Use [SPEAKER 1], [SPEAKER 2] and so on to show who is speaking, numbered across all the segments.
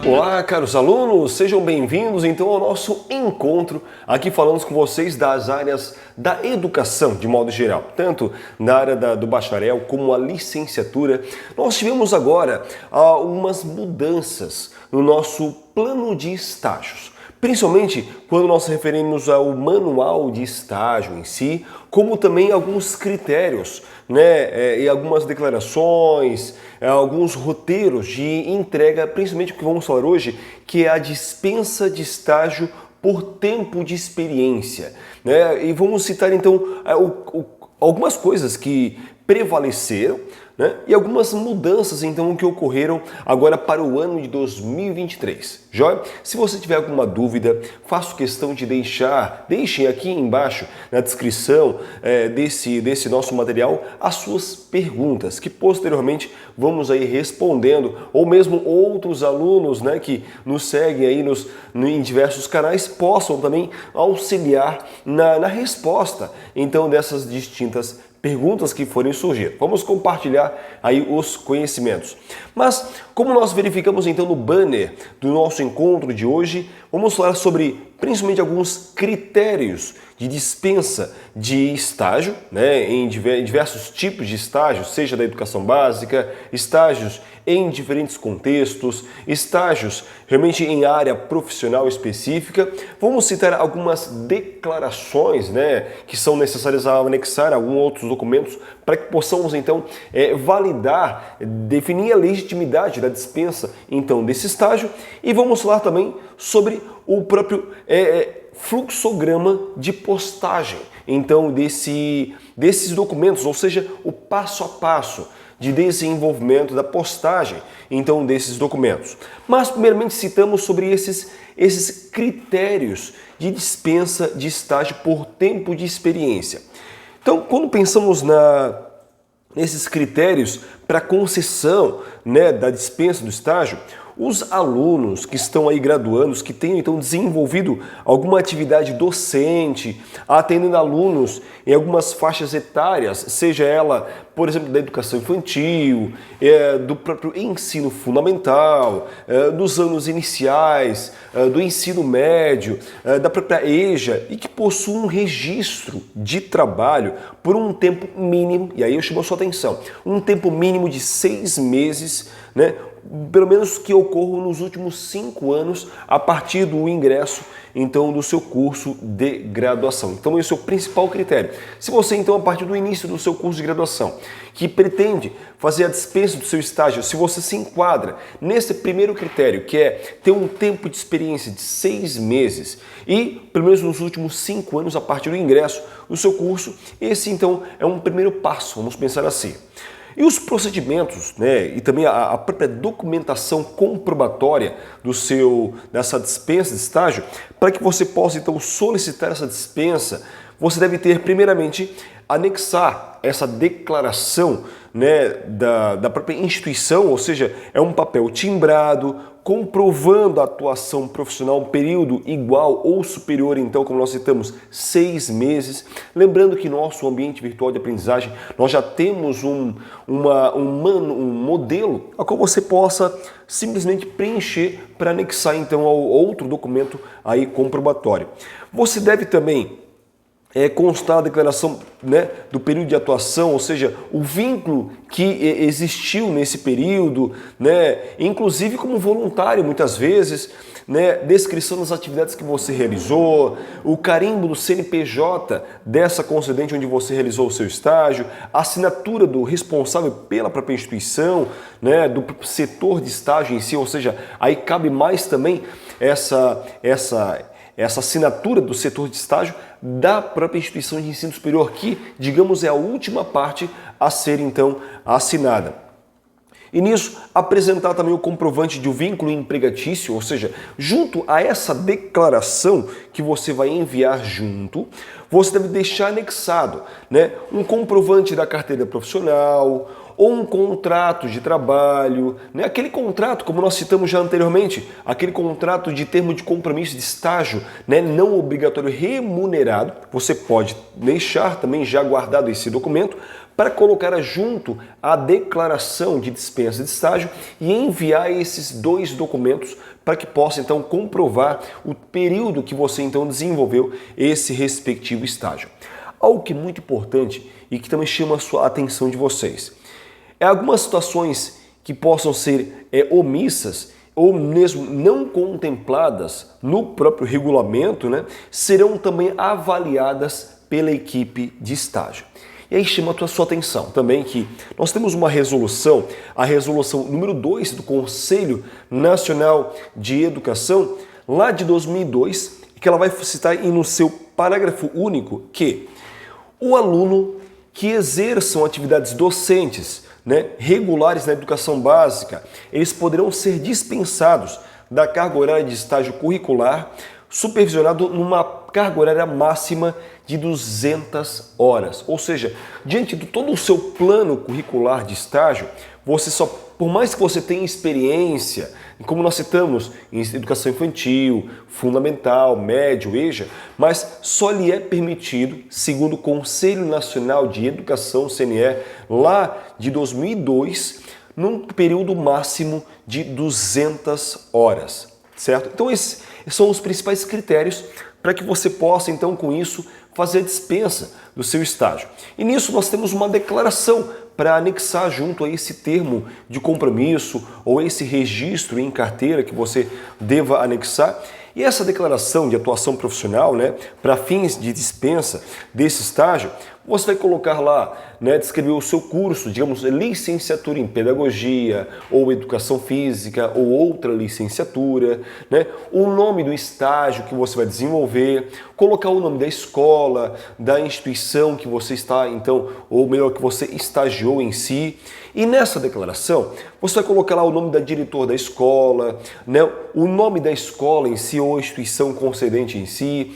[SPEAKER 1] Olá, caros alunos, sejam bem-vindos então ao nosso encontro. Aqui falamos com vocês das áreas da educação, de modo geral, tanto na área do bacharel como a licenciatura. Nós tivemos agora algumas mudanças no nosso plano de estágios. Principalmente quando nós referimos ao manual de estágio em si, como também alguns critérios, e algumas declarações, alguns roteiros de entrega, principalmente o que vamos falar hoje, que é a dispensa de estágio por tempo de experiência. E vamos citar então algumas coisas que prevaleceram, e algumas mudanças então que ocorreram agora para o ano de 2023. Joia? Se você tiver alguma dúvida, faço questão de deixem aqui embaixo na descrição desse nosso material as suas perguntas, que posteriormente vamos aí respondendo, ou mesmo outros alunos que nos seguem aí em diversos canais possam também auxiliar na resposta então dessas distintas perguntas que forem surgir. Vamos compartilhar aí os conhecimentos. Mas, como nós verificamos então no banner do nosso encontro de hoje, vamos falar sobre principalmente alguns critérios de dispensa de estágio, em diversos tipos de estágios, seja da educação básica, estágios em diferentes contextos, estágios realmente em área profissional específica. Vamos citar algumas declarações, que são necessárias a anexar alguns outros documentos para que possamos então validar, definir a legitimidade da dispensa então desse estágio, e vamos falar também sobre o próprio fluxograma de postagem então desses documentos, ou seja, o passo a passo de desenvolvimento da postagem então desses documentos. Mas primeiramente citamos sobre esses critérios de dispensa de estágio por tempo de experiência. Então, quando pensamos nesses critérios para concessão da dispensa do estágio, os alunos que estão aí graduandos, que tenham então desenvolvido alguma atividade docente, atendendo alunos em algumas faixas etárias, seja ela, por exemplo, da educação infantil, do próprio ensino fundamental, dos anos iniciais, do ensino médio, da própria EJA, e que possuam um registro de trabalho por um tempo mínimo, e aí eu chamo a sua atenção, um tempo mínimo de 6 meses, pelo menos que ocorra nos últimos 5 anos a partir do ingresso então do seu curso de graduação. Então esse é o principal critério. Se você então a partir do início do seu curso de graduação que pretende fazer a dispensa do seu estágio, se você se enquadra nesse primeiro critério, que é ter um tempo de experiência de 6 meses e pelo menos nos últimos 5 anos a partir do ingresso do seu curso, esse então é um primeiro passo, vamos pensar assim. E os procedimentos, e também a própria documentação comprobatória dessa dispensa de estágio, para que você possa então solicitar essa dispensa, você deve ter primeiramente anexar essa declaração da própria instituição, ou seja, é um papel timbrado, comprovando a atuação profissional um período igual ou superior, então, como nós citamos, 6 meses. Lembrando que nosso ambiente virtual de aprendizagem, nós já temos um modelo a qual você possa simplesmente preencher para anexar, então, ao outro documento aí comprobatório. Você deve também constar a declaração do período de atuação, ou seja, o vínculo que existiu nesse período, inclusive como voluntário muitas vezes, descrição das atividades que você realizou, o carimbo do CNPJ dessa concedente onde você realizou o seu estágio, a assinatura do responsável pela própria instituição, do setor de estágio em si, ou seja, aí cabe mais também essa assinatura do setor de estágio da própria instituição de ensino superior, que, digamos, é a última parte a ser, então, assinada. E nisso, apresentar também o comprovante de um vínculo empregatício, ou seja, junto a essa declaração que você vai enviar junto, você deve deixar anexado um comprovante da carteira profissional, ou um contrato de trabalho, né? Aquele contrato, como nós citamos já anteriormente, aquele contrato de termo de compromisso de estágio, né? Não obrigatório remunerado, você pode deixar também já guardado esse documento para colocar junto a declaração de dispensa de estágio e enviar esses dois documentos para que possa então comprovar o período que você então desenvolveu esse respectivo estágio. Algo que é muito importante e que também chama a sua atenção de vocês é algumas situações que possam ser omissas ou mesmo não contempladas no próprio regulamento, né, serão também avaliadas pela equipe de estágio. E aí chama a sua atenção também que nós temos uma resolução, a resolução número 2 do Conselho Nacional de Educação, lá de 2002, que ela vai citar no seu parágrafo único que o aluno que exerçam atividades docentes, né, regulares na educação básica, eles poderão ser dispensados da carga horária de estágio curricular, supervisionado numa carga horária máxima de 200 horas. Ou seja, diante de todo o seu plano curricular de estágio, você só, por mais que você tenha experiência, como nós citamos, em educação infantil, fundamental, médio, EJA, mas só lhe é permitido, segundo o Conselho Nacional de Educação, CNE, lá de 2002, num período máximo de 200 horas, certo? Então esses são os principais critérios para que você possa, então, com isso, fazer a dispensa do seu estágio. E nisso nós temos uma declaração para anexar junto a esse termo de compromisso ou esse registro em carteira que você deva anexar. E essa declaração de atuação profissional, né, para fins de dispensa desse estágio, você vai colocar lá, né, descrever o seu curso, digamos, licenciatura em pedagogia ou educação física ou outra licenciatura, né, o nome do estágio que você vai desenvolver, colocar o nome da escola, da instituição que você está, então, ou melhor, que você estagiou em si. E nessa declaração, você vai colocar lá o nome da diretora da escola, né, o nome da escola em si ou instituição concedente em si,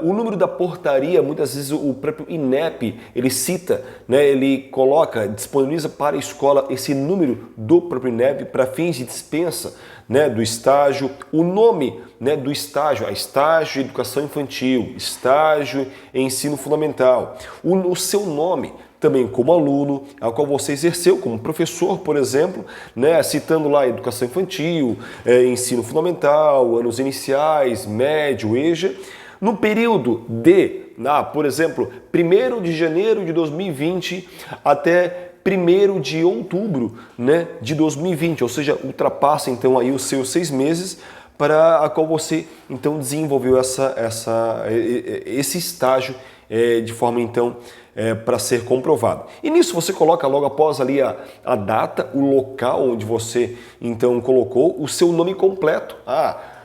[SPEAKER 1] o número da portaria, muitas vezes o próprio INEP, ele cita, né, ele coloca, disponibiliza para a escola esse número do próprio INEP para fins de dispensa, né, do estágio, o nome, né, do estágio, estágio de educação infantil, estágio em ensino fundamental, o seu nome também como aluno, ao qual você exerceu como professor, por exemplo, né, citando lá educação infantil, ensino fundamental, anos iniciais, médio, EJA, no período de, por exemplo, 1º de janeiro de 2020 até 1º de outubro, né, de 2020, ou seja, ultrapassa então aí os seus 6 meses para a qual você então desenvolveu esse estágio de forma então para ser comprovado. E nisso você coloca logo após ali a data, o local onde você então colocou, o seu nome completo.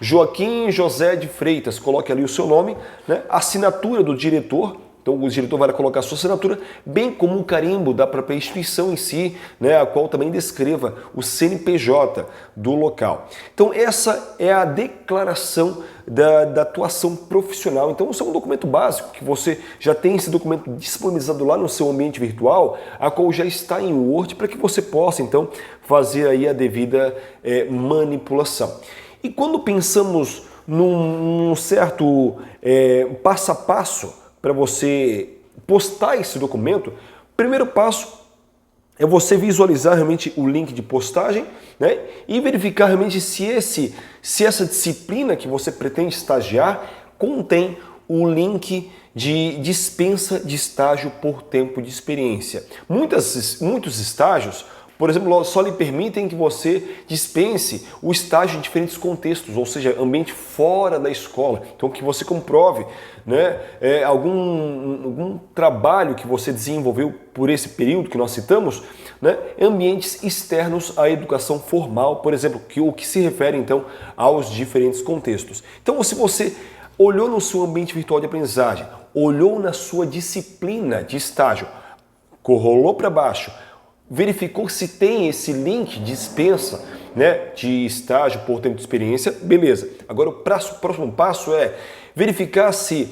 [SPEAKER 1] Joaquim José de Freitas, coloque ali o seu nome, né? A assinatura do diretor, então o diretor vai colocar a sua assinatura, bem como o carimbo da própria instituição em si, né? A qual também descreva o CNPJ do local. Então essa é a declaração da atuação profissional. Então isso é um documento básico, que você já tem esse documento disponibilizado lá no seu ambiente virtual, a qual já está em Word, para que você possa então fazer aí a devida manipulação. E quando pensamos num certo passo a passo para você postar esse documento, o primeiro passo é você visualizar realmente o link de postagem, né, e verificar realmente se essa disciplina que você pretende estagiar contém o link de dispensa de estágio por tempo de experiência. Muitos estágios, por exemplo, só lhe permitem que você dispense o estágio em diferentes contextos, ou seja, ambiente fora da escola. Então, que você comprove, né, algum trabalho que você desenvolveu por esse período que nós citamos, né, ambientes externos à educação formal, por exemplo, o que se refere então aos diferentes contextos. Então, se você olhou no seu ambiente virtual de aprendizagem, olhou na sua disciplina de estágio, rolou para baixo, verificou se tem esse link de dispensa, né, de estágio por tempo de experiência, beleza. Agora o próximo passo é verificar se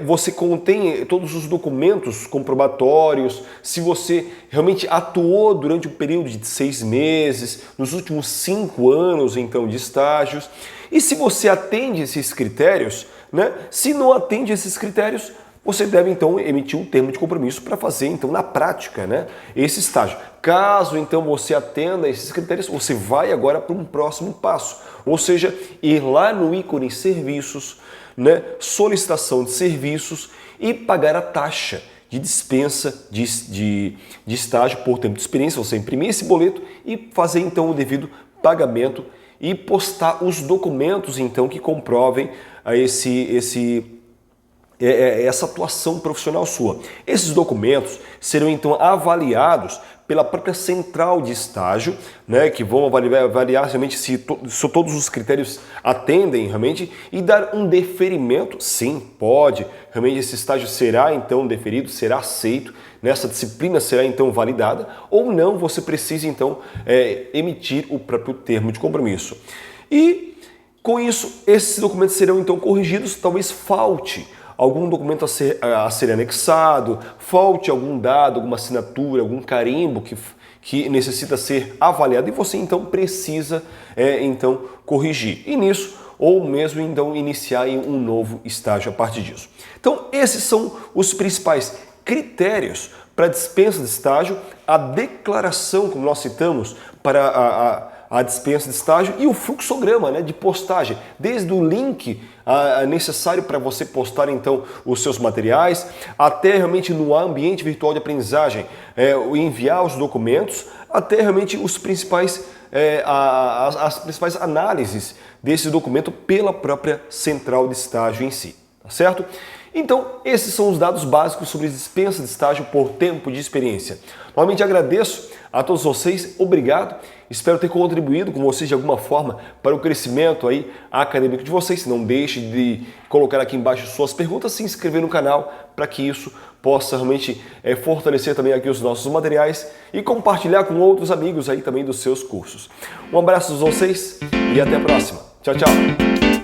[SPEAKER 1] você contém todos os documentos comprobatórios, se você realmente atuou durante um período de 6 meses, nos últimos 5 anos então de estágios, e se você atende esses critérios, né? Se não atende esses critérios, você deve então emitir um termo de compromisso para fazer então na prática, né, esse estágio. Caso então você atenda esses critérios, você vai agora para um próximo passo, ou seja, ir lá no ícone serviços, né, solicitação de serviços e pagar a taxa de dispensa de estágio por tempo de experiência. Você imprimir esse boleto e fazer então o devido pagamento e postar os documentos então que comprovem essa atuação profissional sua. Esses documentos serão então avaliados pela própria central de estágio, né, que vão avaliar realmente se todos os critérios atendem realmente e dar um deferimento. Sim, pode, realmente esse estágio será então deferido, será aceito, nessa disciplina será então validada, ou não, você precisa então emitir o próprio termo de compromisso. E com isso, esses documentos serão então corrigidos, talvez falte algum documento a ser anexado, falte algum dado, alguma assinatura, algum carimbo que necessita ser avaliado e você então precisa então corrigir. E nisso, ou mesmo então iniciar em um novo estágio a partir disso. Então esses são os principais critérios para a dispensa de estágio, a declaração, como nós citamos, para a dispensa de estágio e o fluxograma, né, de postagem, desde o link necessário para você postar então os seus materiais, até realmente no ambiente virtual de aprendizagem, enviar os documentos, até realmente os principais, as principais análises desse documento pela própria central de estágio em si, tá certo? Então, esses são os dados básicos sobre dispensa de estágio por tempo de experiência. Novamente agradeço a todos vocês, obrigado. Espero ter contribuído com vocês de alguma forma para o crescimento aí acadêmico de vocês. Não deixe de colocar aqui embaixo suas perguntas, se inscrever no canal para que isso possa realmente fortalecer também aqui os nossos materiais e compartilhar com outros amigos aí também dos seus cursos. Um abraço a vocês e até a próxima. Tchau, tchau!